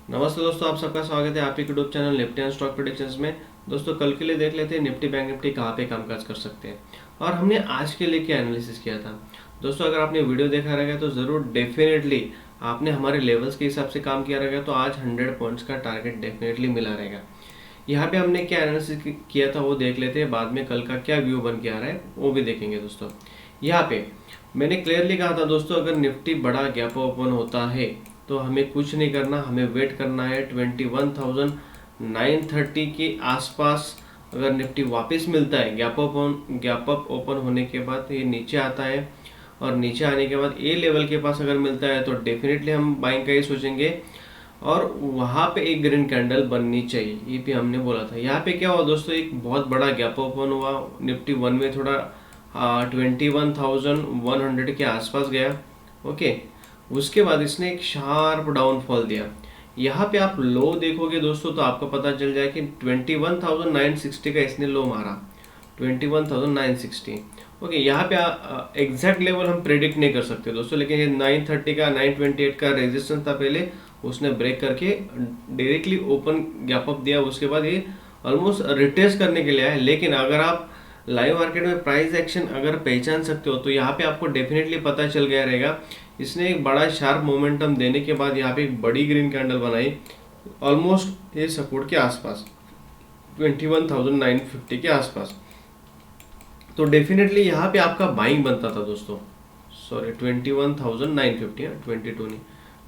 नमस्ते दोस्तों, आप सबका स्वागत है आपके YouTube channel Nifty and stock predictions में। दोस्तों कल के लिए देख लेते हैं निफ्टी बैंक निफ्टी कहाँ पे कामकाज कर सकते हैं और हमने आज के लिए क्या एनालिसिस किया था। दोस्तों अगर आपने वीडियो देखा रहेगा तो ज़रूर डेफिनेटली आपने हमारे लेवल्स के हिसाब से काम किया रहेगा, तो आज 100 पॉइंट्स का टारगेट डेफिनेटली मिला रहेगा। यहाँ पे हमने क्या एनालिसिस किया था वो देख लेते हैं, बाद में कल का क्या व्यू बन के आ रहा है वो भी देखेंगे। दोस्तों यहाँ पे मैंने क्लियरली कहा था दोस्तों, अगर निफ्टी बड़ा गैप ओपन होता है तो हमें कुछ नहीं करना, हमें वेट करना है 21,930 के आसपास। अगर निफ्टी वापस मिलता है गैप अप ओपन होने के बाद ये नीचे आता है और नीचे आने के बाद ए लेवल के पास अगर मिलता है तो डेफिनेटली हम बाइंग का ही सोचेंगे और वहाँ पे एक ग्रीन कैंडल बननी चाहिए, ये भी हमने बोला था। यहाँ पे क्या हुआ दोस्तों, एक बहुत बड़ा गैप ओपन हुआ, निफ्टी वन में थोड़ा 21,100 के आसपास गया। ओके, उसके बाद इसने एक शार्प डाउनफॉल दिया। यहाँ पे आप लो देखोगे दोस्तों तो आपको पता चल जाए कि 21,960 का इसने लो मारा, 21,960। ओके, यहाँ पे एग्जैक्ट लेवल हम प्रेडिक्ट नहीं कर सकते दोस्तों, लेकिन ये 930 का 928 का रेजिस्टेंस था पहले, उसने ब्रेक करके डायरेक्टली ओपन गैप अप दिया। उसके बाद ये ऑलमोस्ट रिटेस्ट करने के लिए आया। लेकिन अगर आप लाइव मार्केट में प्राइस एक्शन अगर पहचान सकते हो तो यहाँ पे आपको डेफिनेटली पता चल गया रहेगा, इसने एक बड़ा शार्प मोमेंटम देने के बाद यहाँ पे एक बड़ी ग्रीन कैंडल बनाई ऑलमोस्ट ये सपोर्ट के आसपास 21,950 के आसपास। तो डेफिनेटली यहाँ पे आपका बाइंग बनता था दोस्तों, सॉरी 21,950, 22 नहीं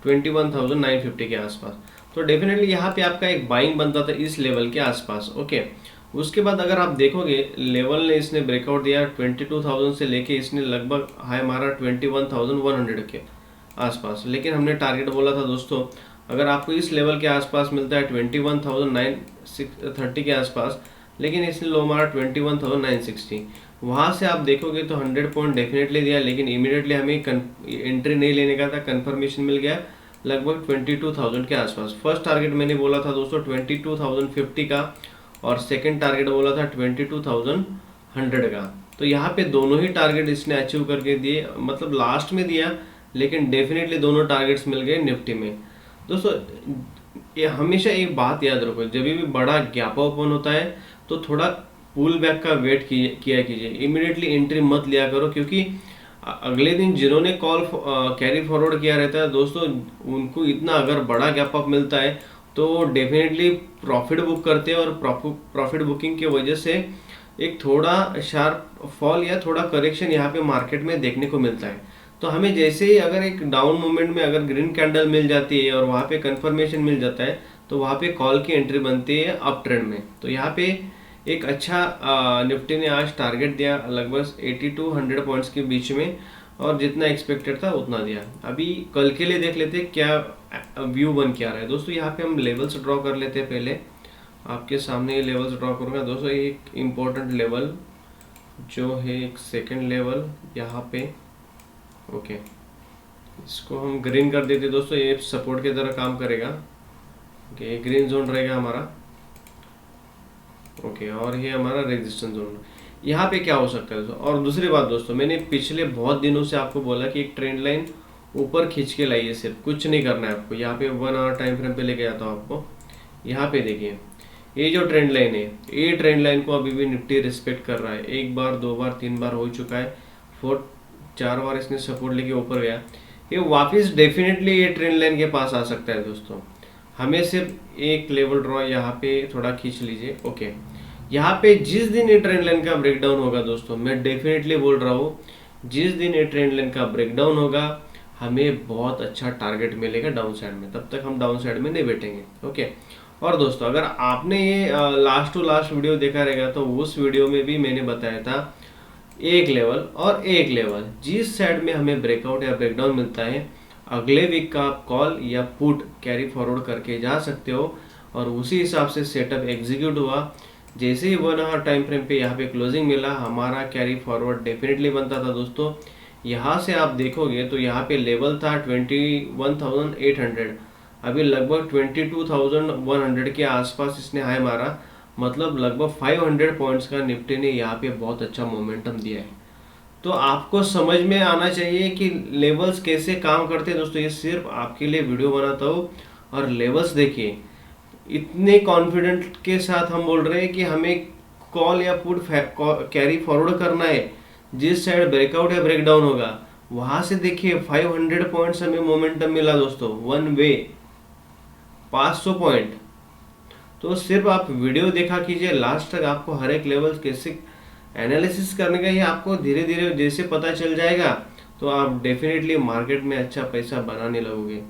21,950 के आसपास। तो डेफिनेटली यहाँ पे आपका एक बाइंग बनता था इस लेवल के आसपास। ओके, उसके बाद अगर आप देखोगे लेवल ने इसने ब्रेकआउट दिया 22,000 से लेके इसने लगभग हाई मारा 21,100 के आसपास। लेकिन हमने टारगेट बोला था दोस्तों, अगर आपको इस लेवल के आसपास मिलता है 21,930 के आसपास, लेकिन इसने लो मारा 21,960, वहाँ से आप देखोगे तो 100 पॉइंट डेफिनेटली दिया, लेकिन इमीडिएटली हमें एंट्री नहीं लेने का था, कंफर्मेशन मिल गया लगभग 22,000 के आसपास। फर्स्ट टारगेट मैंने बोला था दोस्तों 22,050 का और सेकंड टारगेट बोला था 22,100 का। तो यहाँ पे दोनों ही टारगेट इसने अचीव करके दिए, मतलब लास्ट में दिया, लेकिन डेफिनेटली दोनों टारगेट्स मिल गए निफ्टी में। दोस्तों ये हमेशा एक बात याद रखो, जब भी बड़ा गैप ओपन होता है तो थोड़ा पुल बैक का वेट किया कीजिए, इमीडिएटली एंट्री मत लिया करो, क्योंकि अगले दिन जिन्होंने कॉल कैरी फॉरवर्ड किया रहता है दोस्तों, उनको इतना अगर बड़ा गैप अप मिलता है तो डेफिनेटली प्रॉफिट बुक करते हैं और प्रॉफिट बुकिंग की वजह से एक थोड़ा शार्प फॉल या थोड़ा करेक्शन यहाँ पे मार्केट में देखने को मिलता है। तो हमें जैसे ही अगर एक डाउन मूवमेंट में अगर ग्रीन कैंडल मिल जाती है और वहाँ पे कंफर्मेशन मिल जाता है तो वहाँ पे कॉल की एंट्री बनती है अप ट्रेंड में। तो यहाँ पे एक अच्छा निफ्टी ने आज टारगेट दिया लगभग 80 to 100 पॉइंट्स के बीच में, और जितना एक्सपेक्टेड था उतना दिया। अभी कल के लिए देख लेते हैं क्या व्यू बन के आ रहा है। दोस्तों यहाँ पे हम लेवल्स ड्रॉ कर लेते हैं, पहले आपके सामने ये लेवल्स ड्रॉ करूँगा दोस्तों। एक इम्पोर्टेंट लेवल जो है एक सेकंड लेवल यहाँ पे, ओके, इसको हम ग्रीन कर देते दोस्तों, ये सपोर्ट की तरह काम करेगा। ओके, ग्रीन जोन रहेगा हमारा। ओके, और ये हमारा रेजिस्टेंस जोन। यहाँ पे क्या हो सकता है दोस्तों, और दूसरी बात दोस्तों, मैंने पिछले बहुत दिनों से आपको बोला कि एक ट्रेंड लाइन ऊपर खींच के लाइए, सिर्फ कुछ नहीं करना है आपको। यहाँ पे 1 आवर टाइम फ्रेम पे लेके जाता हूँ आपको। यहाँ पे देखिए ये जो ट्रेंड लाइन है, ये ट्रेंड लाइन को अभी भी निफ्टी रिस्पेक्ट कर रहा है। एक बार, दो बार, तीन बार हो चुका है, 4 बार इसने सपोर्ट लेके ऊपर गया। ये वापस डेफिनेटली ये ट्रेंड लाइन के पास आ सकता है दोस्तों। हमें सिर्फ एक लेवल ड्रॉ यहाँ पे थोड़ा खींच लीजिए। ओके, यहाँ पे जिस दिन ये ट्रेंड लाइन का ब्रेकडाउन होगा दोस्तों, मैं डेफिनेटली बोल रहा हूँ, जिस दिन ये ट्रेंड लाइन का ब्रेकडाउन होगा हमें बहुत अच्छा टारगेट मिलेगा डाउन साइड में, तब तक हम डाउन साइड में नहीं बैठेंगे। ओके, और दोस्तों अगर आपने ये लास्ट टू लास्ट वीडियो देखा रहेगा तो उस वीडियो में भी मैंने बताया था एक लेवल और एक लेवल, जिस साइड में हमें ब्रेकआउट या ब्रेकडाउन मिलता है अगले वीक का आप कॉल या पुट कैरी फॉरवर्ड करके जा सकते हो, और उसी हिसाब से सेटअप एग्जीक्यूट हुआ। जैसे ही 1 आवर टाइम फ्रेम पे यहाँ पे क्लोजिंग मिला, हमारा कैरी फॉरवर्ड डेफिनेटली बनता था दोस्तों। यहाँ से आप देखोगे तो यहाँ पे लेवल था 21,800, अभी लगभग 22,100 के आसपास इसने हाई मारा, मतलब लगभग 500 पॉइंट्स का निफ्टी ने यहाँ पे बहुत अच्छा मोमेंटम दिया है। तो आपको समझ में आना चाहिए कि लेवल्स कैसे काम करते हैं दोस्तों। ये सिर्फ आपके लिए वीडियो बनाता हूँ, और लेवल्स देखिए, इतने कॉन्फिडेंट के साथ हम बोल रहे हैं कि हमें कॉल या पुट कैरी फॉरवर्ड करना है। जिस साइड ब्रेकआउट या ब्रेकडाउन होगा वहां से देखिए 500 पॉइंट्स हमें मोमेंटम मिला दोस्तों, वन वे 500 पॉइंट। तो सिर्फ आप वीडियो देखा कीजिए लास्ट तक, आपको हर एक लेवल कैसे एनालिसिस करने का ही आपको धीरे धीरे जैसे पता चल जाएगा तो आप डेफिनेटली मार्केट में अच्छा पैसा बनाने लगोगे।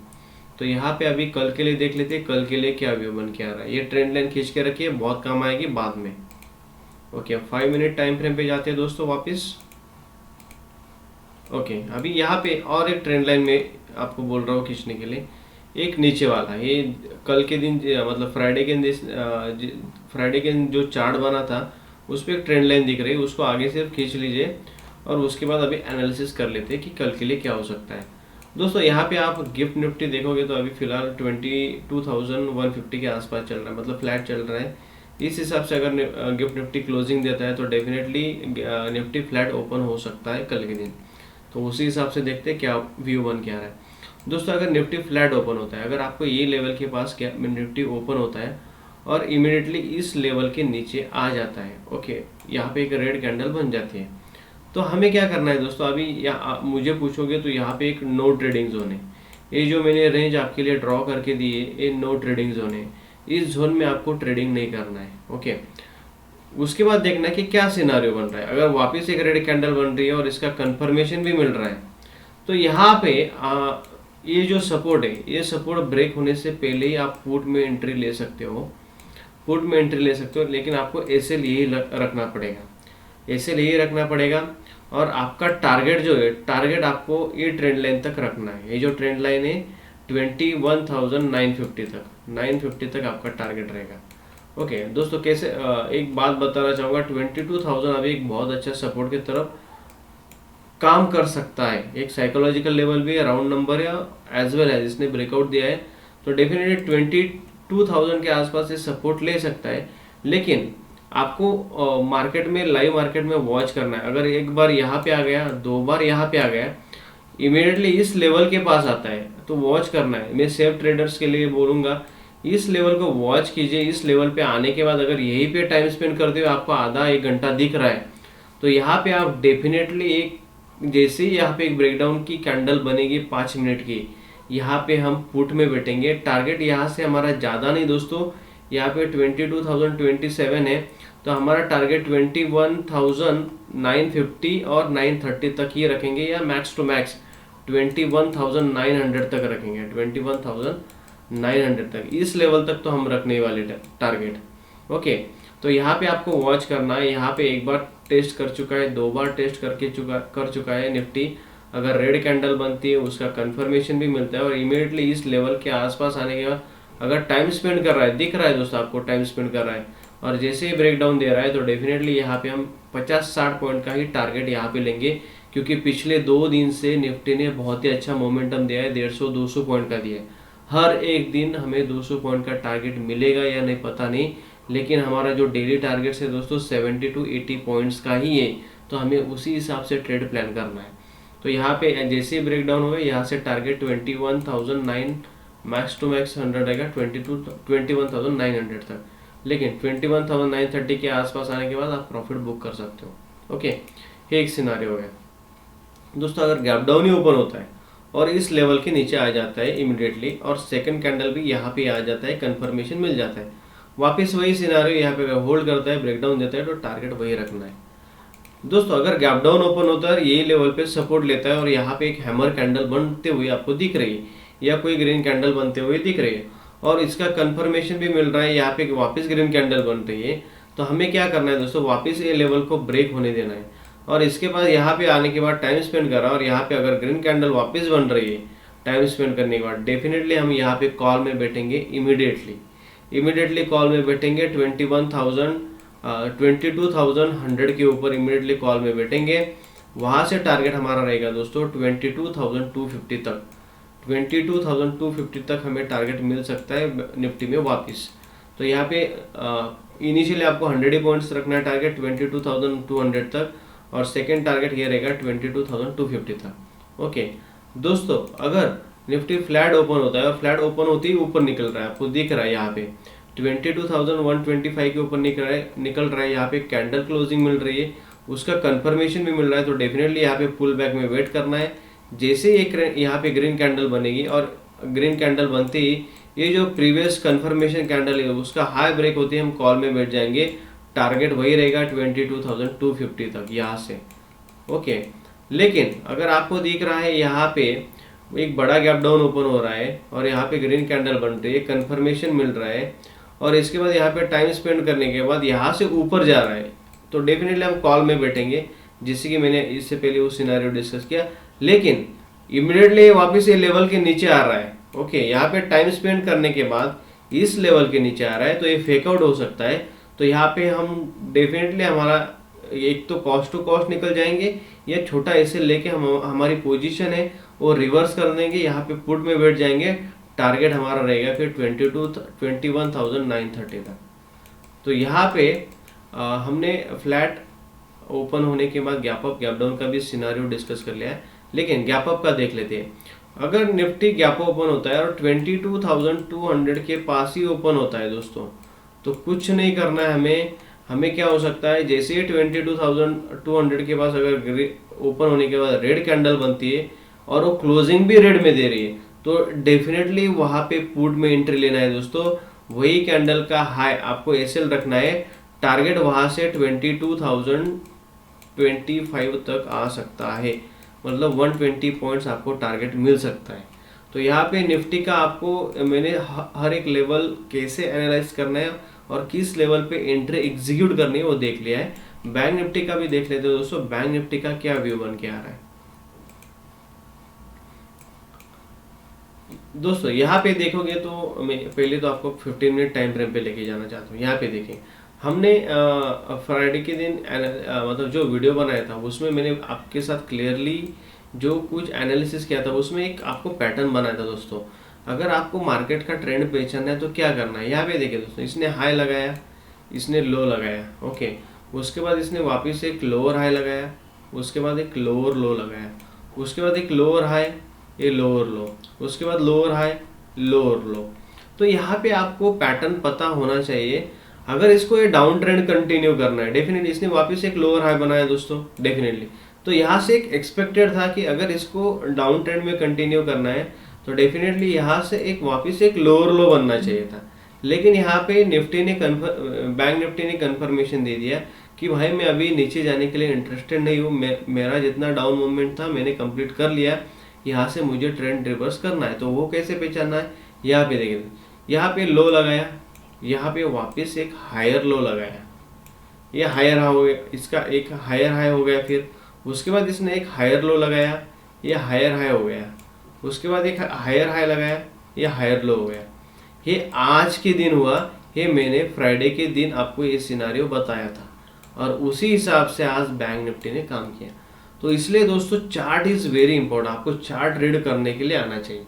तो यहाँ पे अभी कल के लिए देख लेते हैं, कल के लिए क्या व्यू बन के आ रहा है। ये ट्रेंड लाइन खींच के रखिए, बहुत काम आएगी बाद में। ओके, अब 5 मिनट टाइम फ्रेम पे जाते हैं दोस्तों वापस। ओके, अभी यहाँ पे और एक ट्रेंड लाइन में आपको बोल रहा हूँ खींचने के लिए, एक नीचे वाला। ये कल के दिन मतलब फ्राइडे के दिन जो चार्ट बना था उस पर एक ट्रेंड लाइन दिख रही है, उसको आगे से खींच लीजिए और उसके बाद अभी एनालिसिस कर लेते हैं कि कल के लिए क्या हो सकता है। दोस्तों यहाँ पे आप गिफ्ट निफ्टी देखोगे तो अभी फिलहाल 22,150 के आसपास चल रहा है, मतलब फ्लैट चल रहा है। इस हिसाब से अगर गिफ्ट निफ्टी क्लोजिंग देता है तो डेफिनेटली निफ्टी फ्लैट ओपन हो सकता है कल के दिन। तो उसी हिसाब से देखते हैं क्या व्यू बन के आ रहा है दोस्तों। अगर निफ्टी फ्लैट ओपन होता है, अगर आपको ये लेवल के पास क्या निफ्टी ओपन होता है और इमीडिएटली इस लेवल के नीचे आ जाता है, ओके, यहाँ पे एक रेड कैंडल बन जाती है, तो हमें क्या करना है दोस्तों। अभी मुझे पूछोगे तो यहाँ पे एक नो ट्रेडिंग जोन है। ये जो मैंने रेंज आपके लिए ड्रॉ करके दी है, ये नो ट्रेडिंग जोन है। इस जोन में आपको ट्रेडिंग नहीं करना है, ओके। उसके बाद देखना है कि क्या सिनारियो बन रहा है। अगर वापस एक रेड कैंडल बन रही है और इसका कंफर्मेशन भी मिल रहा है तो यहाँ पे ये जो सपोर्ट है, ये सपोर्ट ब्रेक होने से पहले ही आप पुट में एंट्री ले सकते हो, पुट में एंट्री ले सकते हो। लेकिन आपको एसएल यही रखना पड़ेगा, एसएल यही रखना पड़ेगा। और आपका टारगेट जो है, टारगेट आपको ये ट्रेंड लाइन तक रखना है। ये जो ट्रेंड लाइन है 21,950 तक, 950 तक आपका टारगेट रहेगा। ओके दोस्तों, कैसे एक बात बताना चाहूँगा, 22,000 अभी एक बहुत अच्छा सपोर्ट की तरफ काम कर सकता है। एक साइकोलॉजिकल लेवल भी है, राउंड नंबर है, एज वेल एज इसने ब्रेकआउट दिया है तो डेफिनेटली 22,000 के आसपास ये सपोर्ट ले सकता है। लेकिन आपको मार्केट में, लाइव मार्केट में वॉच करना है। अगर एक बार यहाँ पे आ गया, दो बार यहाँ पे आ गया, इमीडिएटली इस लेवल के पास आता है तो वॉच करना है। मैं सेफ ट्रेडर्स के लिए बोलूँगा, इस लेवल को वॉच कीजिए। इस लेवल पे आने के बाद अगर यहीं पे टाइम स्पेंड करते हुए आपको आधा एक घंटा दिख रहा है तो यहाँ पे आप डेफिनेटली एक, जैसे ही यहाँ पे एक ब्रेकडाउन की कैंडल बनेगी 5 मिनट की, यहाँ पे हम पुट में बैठेंगे। टारगेट यहाँ से हमारा ज़्यादा नहीं दोस्तों, यहाँ पे 22,027 है तो हमारा टारगेट 21,950 और 930 तक ही रखेंगे, या मैक्स टू मैक्स 21,900 तक रखेंगे, 21,900 तक, इस लेवल तक तो हम रखने वाले टारगेट। ओके, तो यहाँ पे आपको वॉच करना है। यहाँ पे एक बार टेस्ट कर चुका है, दो बार टेस्ट कर चुका है निफ्टी। अगर रेड कैंडल बनती है उसका कंफर्मेशन भी मिलता है और इमीडिएटली इस लेवल के आसपास आने के बाद अगर टाइम स्पेंड कर रहा है, दिख रहा है दोस्तों आपको टाइम स्पेंड कर रहा है और जैसे ही ब्रेकडाउन दे रहा है तो डेफिनेटली यहाँ पे हम 50-60 पॉइंट का ही टारगेट यहाँ पे लेंगे, क्योंकि पिछले 2 दिन से निफ्टी ने बहुत ही अच्छा मोमेंटम दिया है, 150-200 पॉइंट का दिया है। हर एक दिन हमें 200 पॉइंट का टारगेट मिलेगा या नहीं पता नहीं, लेकिन हमारा जो डेली टारगेट है दोस्तों 70 to 80 पॉइंट्स का ही है, तो हमें उसी हिसाब से ट्रेड प्लान करना है। तो यहाँ पे जैसे ही ब्रेकडाउन होगा यहाँ से टारगेट 21,009 मैक्स टू मैक्स 100 रहेगा 21,900 तक। लेकिन 21,930 के आसपास आने के बाद आप प्रॉफिट बुक कर सकते हो। ओके, एक सिनारियो हो गया दोस्तों। अगर गैप डाउन ही ओपन होता है और इस लेवल के नीचे आ जाता है इमिडिएटली और सेकंड कैंडल भी यहाँ पे आ जाता है, कंफर्मेशन मिल जाता है, वापस वही सिनारियो यहाँ पे होल्ड करता है, ब्रेकडाउन देता है तो टारगेट वही रखना है दोस्तों। अगर गैप डाउन ओपन होता है, यही लेवल पे सपोर्ट लेता है और यहाँ पे एक हैमर कैंडल बनते हुए आपको दिख रही है या कोई ग्रीन कैंडल बनते हुए दिख रही है और इसका कंफर्मेशन भी मिल रहा है, यहाँ पे वापस ग्रीन कैंडल बन रही है, तो हमें क्या करना है दोस्तों, वापस ये लेवल को ब्रेक होने देना है और इसके बाद यहाँ पे आने के बाद टाइम स्पेंड करा और यहाँ पे अगर ग्रीन कैंडल वापस बन रही है टाइम स्पेंड करने के बाद, डेफिनेटली हम यहाँ पे कॉल में बैठेंगे इमीडिएटली कॉल में बैठेंगे 22,100 के ऊपर इमीडिएटली कॉल में बैठेंगे। वहाँ से टारगेट हमारा रहेगा दोस्तों 22,250 तक, 22,250 तक हमें टारगेट मिल सकता है निफ्टी में वापस। तो यहाँ पे इनिशियली आपको 100 पॉइंट्स रखना है टारगेट 22,200 तक और सेकेंड टारगेट ये रहेगा 22,250 तक। ओके दोस्तों, अगर निफ्टी फ्लैट ओपन होता है और फ्लैट ओपन होते ही ऊपर निकल रहा है, आपको दिख रहा है यहाँ पे 22,125 के ऊपर निकल रहा है। यहाँ पे कैंडल क्लोजिंग मिल रही है, उसका कंफर्मेशन भी मिल रहा है। तो डेफिनेटली यहाँ पे पुल बैक में वेट करना है। जैसे एक यहाँ पे ग्रीन कैंडल बनेगी और ग्रीन कैंडल बनते ही ये जो प्रीवियस कंफर्मेशन कैंडल है उसका हाई ब्रेक होती है, हम कॉल में बैठ जाएंगे। टारगेट वही रहेगा 22,250 तक यहाँ से। ओके, लेकिन अगर आपको दिख रहा है यहाँ पे एक बड़ा गैप डाउन ओपन हो रहा है और यहाँ पे ग्रीन कैंडल बन रही है, कंफर्मेशन मिल रहा है और इसके बाद यहाँ पे टाइम स्पेंड करने के बाद यहाँ से ऊपर जा रहा है, तो डेफिनेटली हम कॉल में बैठेंगे, जिससे कि मैंने इससे पहले वो सिनेरियो डिस्कस किया। लेकिन इमिडिएटली वापस ये लेवल के नीचे आ रहा है। ओके, यहाँ पे टाइम स्पेंड करने के बाद इस लेवल के नीचे आ रहा है, तो ये फेक आउट हो सकता है। तो यहाँ पे हम डेफिनेटली हमारा एक तो कॉस्ट टू कॉस्ट निकल जाएंगे या छोटा ऐसे लेके हम हमारी पोजीशन है वो रिवर्स कर देंगे, यहाँ पे पुट में बैठ जाएंगे। टारगेट हमारा रहेगा फिर 21,930 तक। तो यहाँ पे हमने फ्लैट ओपन होने के बाद गैप अप गैप डाउन का भी सिनारियो डिस्कस कर लिया है, लेकिन गैप अप का देख लेते हैं। अगर निफ्टी गैप ओपन होता है और 22,200 के पास ही ओपन होता है दोस्तों, तो कुछ नहीं करना है हमें क्या हो सकता है, जैसे ही 22,200 के पास अगर ओपन होने के बाद रेड कैंडल बनती है और वो क्लोजिंग भी रेड में दे रही है, तो डेफिनेटली वहां पे पुट में एंट्री लेना है दोस्तों। वही कैंडल का हाई आपको एसएल रखना है। टारगेट वहां से 22,025 तक आ सकता है, मतलब 120 पॉइंट्स आपको टारगेट मिल सकता है। तो यहाँ पे निफ्टी का आपको मैंने हर एक लेवल कैसे एनालाइज करना है और किस लेवल पे एंट्री एग्जीक्यूट करनी है वो देख लिया है। बैंक निफ्टी का भी देख लेते हैं दोस्तों, बैंक निफ्टी का क्या व्यू बन के आ रहा है। दोस्तों यहाँ पे देखोगे तो मैं पहले तो आपको 15 मिनट टाइम फ्रेम पे लेके जाना चाहता हूँ। यहाँ पे देखें, हमने फ्राइडे के दिन मतलब जो वीडियो बनाया था उसमें मैंने आपके साथ क्लियरली जो कुछ एनालिसिस किया था, उसमें एक आपको पैटर्न बनाया था दोस्तों। अगर आपको मार्केट का ट्रेंड पहचानना है तो क्या करना है, यहाँ पे देखिए दोस्तों, इसने हाई लगाया, इसने लो लगाया। ओके, उसके बाद इसने वापस एक लोअर हाई लगाया, उसके बाद एक लोअर लो लगाया, उसके बाद एक लोअर हाई, ये लोअर लो, उसके बाद लोअर हाई, लोअर लो। तो यहाँ पे आपको पैटर्न पता होना चाहिए। अगर इसको ये डाउन ट्रेंड कंटिन्यू करना है, डेफिनेटली इसने वापस एक लोअर हाई बनाया दोस्तों डेफिनेटली, तो यहाँ से एक एक्सपेक्टेड था कि अगर इसको डाउन ट्रेंड में कंटिन्यू करना है तो डेफिनेटली यहाँ से एक वापस एक लोअर लो बनना चाहिए था। लेकिन यहाँ पे बैंक निफ्टी ने कंफर्मेशन दे दिया कि भाई मैं अभी नीचे जाने के लिए इंटरेस्टेड नहीं हूँ, मेरा जितना डाउन मूवमेंट था मैंने कंप्लीट कर लिया, यहाँ से मुझे ट्रेंड रिवर्स करना है। तो वो कैसे पहचानना है, यहाँ पे देखिए, यहाँ पे लो लगाया, यहाँ पे वापस एक हायर लो लगाया, ये हायर हाई हो गया, इसका एक हायर हाई हो गया, फिर उसके बाद इसने एक हायर लो लगाया, ये हायर हाई हो गया, उसके बाद एक हायर हाई लगाया, ये हायर लो हो गया। ये आज के दिन हुआ, ये मैंने फ्राइडे के दिन आपको ये सिनारियो बताया था और उसी हिसाब से आज बैंक निफ्टी ने काम किया। तो इसलिए दोस्तों चार्ट इज़ वेरी इंपॉर्टेंट, आपको चार्ट रीड करने के लिए आना चाहिए।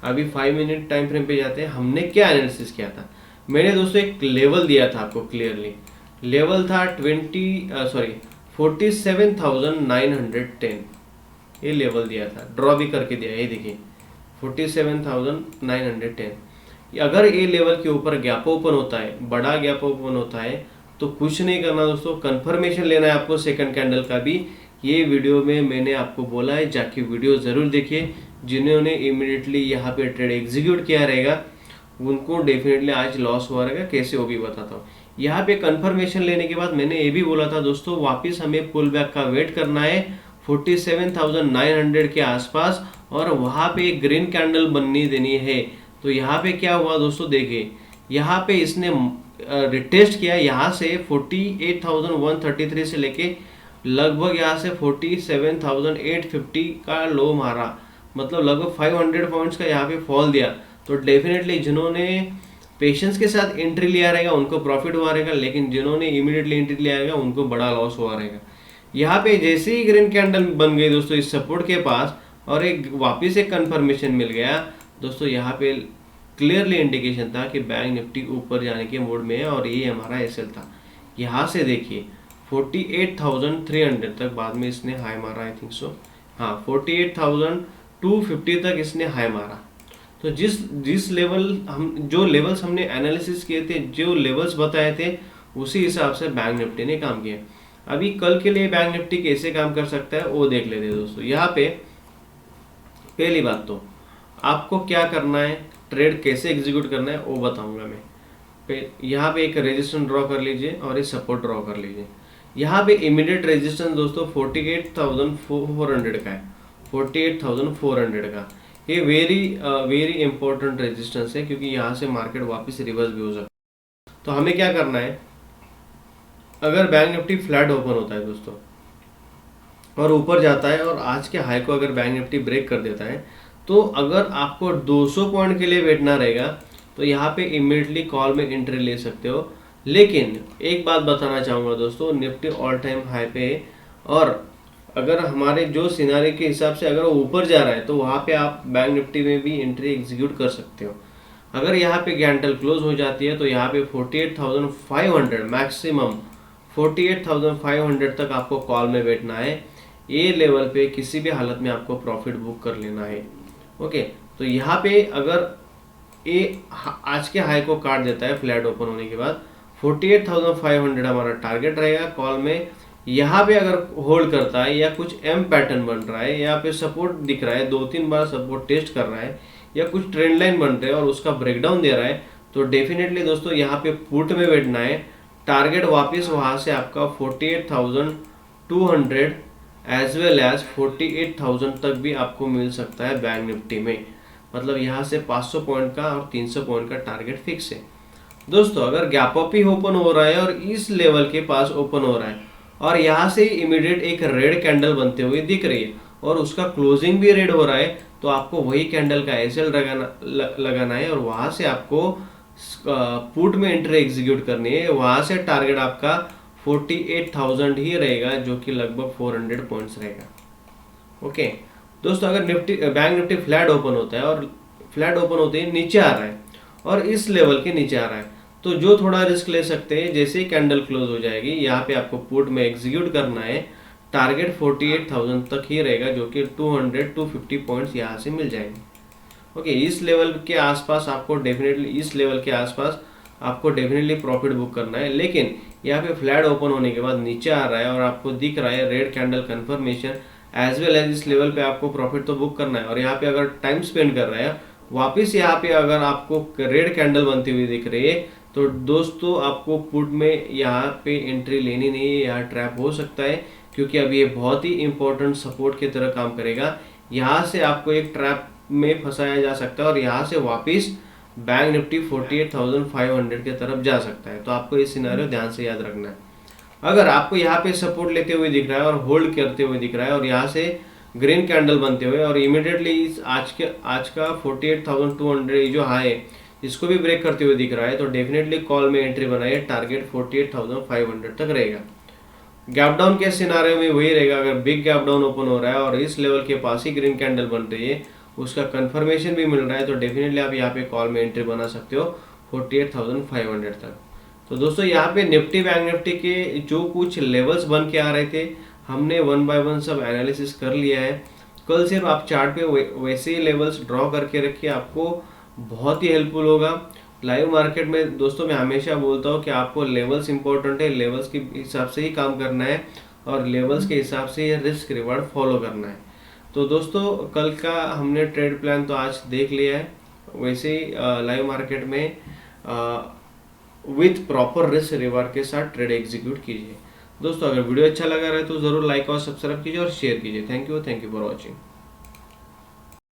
अभी 5 मिनट टाइम फ्रेम पे जाते हैं। हमने क्या एनालिसिस किया था, मैंने दोस्तों एक लेवल दिया था आपको क्लियरली, लेवल था 47,910, ये लेवल दिया था, ड्रॉ भी करके दिया, ये देखिए 47,910। अगर ये लेवल के ऊपर गैप ओपन होता है, बड़ा गैप ओपन होता है, तो कुछ नहीं करना दोस्तों, कंफर्मेशन लेना है आपको सेकंड कैंडल का भी। ये वीडियो में मैंने आपको बोला है, जाके वीडियो ज़रूर देखिए। जिन्होंने इमीडिएटली यहाँ पे ट्रेड एग्जीक्यूट किया रहेगा उनको डेफिनेटली आज लॉस हुआ रहेगा, कैसे वो भी बताता हूँ। यहाँ पे कंफर्मेशन लेने के बाद मैंने ये भी बोला था दोस्तों, वापस हमें पुल बैक का वेट करना है 47,900 के आसपास और वहाँ पे एक ग्रीन कैंडल बननी देनी है। तो यहाँ पे क्या हुआ दोस्तों, देखिए यहाँ पे इसने रिटेस्ट किया, यहाँ से 48,133 से लेके लगभग यहाँ से 47,850 का लो मारा, मतलब लगभग 500 पॉइंट्स का यहाँ पे फॉल दिया। तो डेफिनेटली जिन्होंने पेशेंस के साथ एंट्री लिया रहेगा उनको प्रॉफिट हुआ रहेगा, लेकिन जिन्होंने इमीडिएटली एंट्री लिया रहेगा उनको बड़ा लॉस हुआ रहेगा। यहाँ पे जैसे ही ग्रीन कैंडल बन गई दोस्तों इस सपोर्ट के पास और एक वापस एक कंफर्मेशन मिल गया दोस्तों, यहाँ पे क्लियरली इंडिकेशन था कि बैंक निफ्टी ऊपर जाने के मोड में है और ये हमारा एसएल था। यहाँ से देखिए 48,300 तक बाद में इसने हाई मारा, आई थिंक सो, हाँ 48,250 तक इसने हाई मारा। तो जिस जिस लेवल हम जो लेवल्स हमने एनालिसिस किए थे, जो लेवल्स बताए थे, उसी हिसाब से बैंक निफ्टी ने काम किया। अभी कल के लिए बैंक निफ्टी कैसे काम कर सकता है वो देख लेते हैं दोस्तों। यहाँ पे पहली बात तो आपको क्या करना है, ट्रेड कैसे एग्जीक्यूट करना है वो बताऊंगा मैं। यहाँ पे एक रेजिस्टेंस ड्रॉ कर लीजिए और एक सपोर्ट ड्रॉ कर लीजिए। यहाँ पे इमीडिएट रेजिस्टेंस दोस्तों 48,400 का है, 48,400 का। ये वेरी इंपॉर्टेंट रेजिस्टेंस है, क्योंकि यहाँ से मार्केट वापस रिवर्स भी हो सकता है। तो हमें क्या करना है, अगर बैंक निफ्टी फ्लैट ओपन होता है दोस्तों और ऊपर जाता है और आज के हाई को अगर बैंक निफ्टी ब्रेक कर देता है, तो अगर आपको 200 पॉइंट के लिए बैठना रहेगा तो यहाँ पे इमीडिएटली कॉल में एंट्री ले सकते हो। लेकिन एक बात बताना चाहूँगा दोस्तों, निफ्टी ऑल टाइम हाई पे है, और अगर हमारे जो सिनारी के हिसाब से अगर वो ऊपर जा रहा है तो वहाँ पे आप बैंक निफ्टी में भी एंट्री एग्जीक्यूट कर सकते हो। अगर यहाँ पे कैंडल क्लोज हो जाती है तो यहाँ पे 48,500 मैक्सिमम 48,500 तक आपको कॉल में बैठना है। ये लेवल पे किसी भी हालत में आपको प्रॉफिट बुक कर लेना है। ओके, तो यहाँ पे अगर ये आज के हाई को काट देता है फ्लैट ओपन होने के बाद, 48,500 हमारा टारगेट रहेगा कॉल में। यहाँ पे अगर होल्ड करता है या कुछ एम पैटर्न बन रहा है, यहाँ पे सपोर्ट दिख रहा है, 2-3 बार सपोर्ट टेस्ट कर रहा है, या कुछ ट्रेंड लाइन बन रहे हैं और उसका ब्रेकडाउन दे रहा है, तो डेफिनेटली दोस्तों यहाँ पे पुट में बैठना है। टारगेट वापस वहाँ से आपका 48,200 एज वेल एज 48,000 तक भी आपको मिल सकता है बैंक निफ्टी में। मतलब यहाँ से 500 पॉइंट का और 300 पॉइंट का टारगेट फिक्स है दोस्तों। अगर गैप अप ही ओपन हो रहा है और इस लेवल के पास ओपन हो रहा है और यहाँ से इमीडिएट एक रेड कैंडल बनते हुए दिख रही है और उसका क्लोजिंग भी रेड हो रहा है, तो आपको वही कैंडल का एसएल लगाना है और वहाँ से आपको पुट में एंट्री एग्जीक्यूट करनी है। वहाँ से टारगेट आपका 48,000 ही रहेगा, जो कि लगभग 400 पॉइंट्स रहेगा। ओके दोस्तों, अगर Nifty bank Nifty flat open होता है और फ्लैट ओपन होते ही नीचे आ रहा है और इस लेवल के नीचे आ रहा है, तो जो थोड़ा रिस्क ले सकते हैं, जैसे ही कैंडल क्लोज हो जाएगी यहाँ पे आपको पुट में एग्जीक्यूट करना है। टारगेट 48,000 तक ही रहेगा, जो कि 200-250 पॉइंट्स यहाँ से मिल जाएंगे। ओके, इस लेवल के आसपास आपको डेफिनेटली प्रॉफिट बुक करना है। लेकिन यहाँ पे फ्लैट ओपन होने के बाद नीचे आ रहा है और आपको दिख रहा है red candle confirmation, as well as इस लेवल पे आपको प्रॉफिट तो बुक करना है। और यहाँ पे अगर टाइम स्पेंड कर रहा है वापस, यहाँ पे अगर आपको रेड कैंडल बनती हुई दिख रही है, तो दोस्तों आपको पुट में यहाँ पे एंट्री लेनी नहीं है। यहाँ ट्रैप हो सकता है, क्योंकि अभी ये बहुत ही इंपॉर्टेंट सपोर्ट की तरह काम करेगा। यहाँ से आपको एक ट्रैप में फंसाया जा सकता है और यहाँ से वापस बैंक निफ्टी 48,500 की तरफ जा सकता है। तो आपको ये सिनेरियो ध्यान से याद रखना है। अगर आपको यहाँ पे सपोर्ट लेते हुए दिख रहा है और होल्ड करते हुए दिख रहा है और यहाँ से ग्रीन कैंडल बनते हुए और इमीडिएटली इस आज का 48,200 जो हाई है इसको भी ब्रेक करते हुए दिख रहा है, तो डेफिनेटली कॉल में एंट्री बनाइए। टारगेट 48,500 तक रहेगा। गैप डाउन के सिनारियो में वही रहेगा, अगर बिग गैप डाउन ओपन हो रहा है और इस लेवल के पास ही ग्रीन कैंडल बन रही है, उसका कंफर्मेशन भी मिल रहा है, तो डेफिनेटली आप यहाँ पे कॉल में एंट्री बना सकते हो 48,500 तक। तो दोस्तों यहाँ पे निफ्टी बैंक निफ्टी के जो कुछ लेवल्स बन के आ रहे थे, हमने 1 बाय 1 सब एनालिसिस कर लिया है। कल सिर्फ आप चार्ट पे वैसे ही लेवल्स ड्रॉ करके रखिए, आपको बहुत ही हेल्पफुल होगा लाइव मार्केट में। दोस्तों मैं हमेशा बोलता हूँ कि आपको लेवल्स इंपॉर्टेंट है, लेवल्स के हिसाब से ही काम करना है और लेवल्स के हिसाब से ये रिस्क रिवार्ड फॉलो करना है। तो दोस्तों कल का हमने ट्रेड प्लान तो आज देख लिया है, वैसे ही लाइव मार्केट में विथ प्रॉपर रिस्क रिवार्ड के साथ ट्रेड एग्जीक्यूट कीजिए। दोस्तों अगर वीडियो अच्छा लगा रहे तो ज़रूर लाइक और सब्सक्राइब कीजिए और शेयर कीजिए। Thank you for watching.